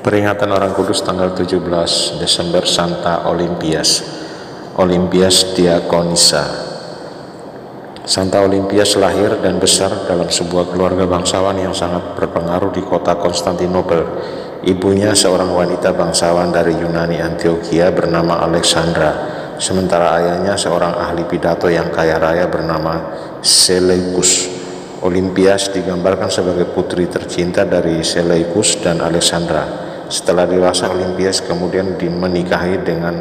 Peringatan Orang Kudus tanggal 17 Desember, Santa Olympias, Olympias Diakonissa. Santa Olympias lahir dan besar dalam sebuah keluarga bangsawan yang sangat berpengaruh di kota Konstantinopel. Ibunya seorang wanita bangsawan dari Yunani Antioquia bernama Alexandra, sementara ayahnya seorang ahli pidato yang kaya raya bernama Seleucus. Olympias digambarkan sebagai putri tercinta dari Seleucus dan Alexandra. Setelah dewasa, Olympias kemudian menikahi dengan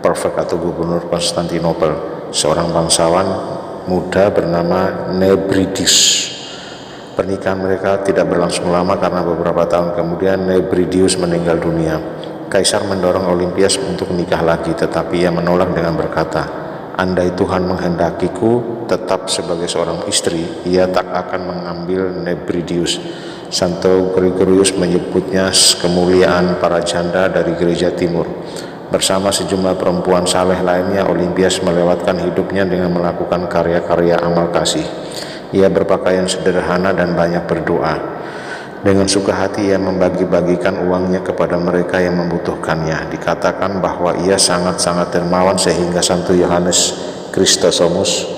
prefek atau gubernur Konstantinopel, seorang bangsawan muda bernama Nebridius. Pernikahan mereka tidak berlangsung lama karena beberapa tahun kemudian Nebridius meninggal dunia. Kaisar mendorong Olympias untuk menikah lagi, tetapi ia menolak dengan berkata, "Andai Tuhan menghendakiku tetap sebagai seorang istri, ia tak akan mengambil Nebridius." Santo Gregorius menyebutnya kemuliaan para janda dari gereja timur. Bersama sejumlah perempuan saleh lainnya, Olympias melewatkan hidupnya dengan melakukan karya-karya amal kasih. Ia berpakaian sederhana dan banyak berdoa. Dengan suka hati ia membagi-bagikan uangnya kepada mereka yang membutuhkannya. Dikatakan bahwa ia sangat-sangat dermawan sehingga Santo Yohanes Chrysostomus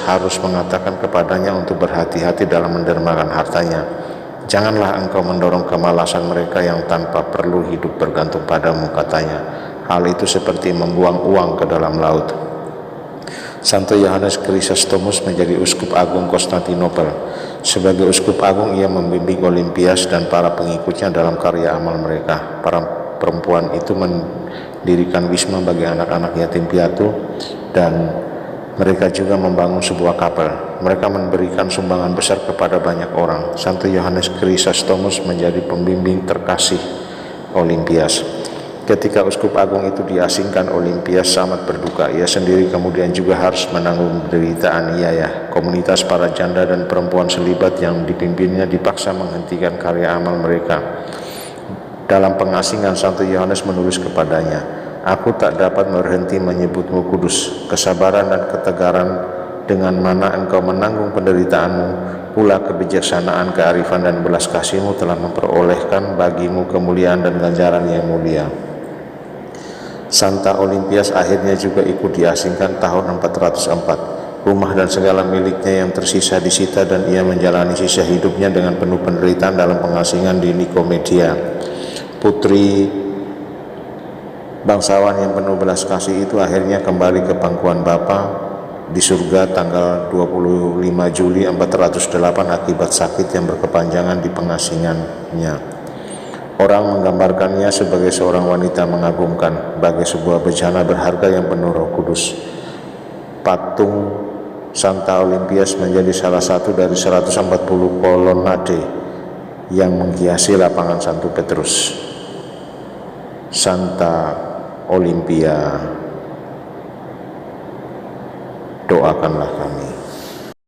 harus mengatakan kepadanya untuk berhati-hati dalam mendermakan hartanya. "Janganlah engkau mendorong kemalasan mereka yang tanpa perlu hidup bergantung padamu," katanya. "Hal itu seperti membuang uang ke dalam laut." Santo Yohanes Chrysostomus menjadi uskup agung Konstantinopel. Sebagai uskup agung, ia membimbing Olympias dan para pengikutnya dalam karya amal mereka. Para perempuan itu mendirikan wisma bagi anak-anak yatim piatu, dan mereka juga membangun sebuah kapel. Mereka memberikan sumbangan besar kepada banyak orang. Santo Yohanes Chrysostomus menjadi pembimbing terkasih Olympias. Ketika uskup agung itu diasingkan, Olympias sangat berduka. Ia sendiri kemudian juga harus menanggung penderitaan aniaya. Komunitas para janda dan perempuan selibat yang dipimpinnya dipaksa menghentikan karya amal mereka. Dalam pengasingan, Santo Yohanes menulis kepadanya, "Aku tak dapat berhenti menyebutmu kudus. Kesabaran dan ketegaran dengan mana engkau menanggung penderitaanmu, pula kebijaksanaan, kearifan dan belas kasihmu telah memperolehkan bagimu kemuliaan dan ganjaran yang mulia." Santa Olympias akhirnya juga ikut diasingkan tahun 404. Rumah dan segala miliknya yang tersisa disita dan ia menjalani sisa hidupnya dengan penuh penderitaan dalam pengasingan di Nikomedia. Putri bangsawan yang penuh belas kasih itu akhirnya kembali ke pangkuan Bapa di surga tanggal 25 Juli 408 akibat sakit yang berkepanjangan di pengasingannya. Orang menggambarkannya sebagai seorang wanita mengagumkan, bagai sebuah bejana berharga yang penuh Roh Kudus. Patung Santa Olympias menjadi salah satu dari 140 kolonade yang menghiasi lapangan Santo Petrus. Santa Olympia, doakanlah kami.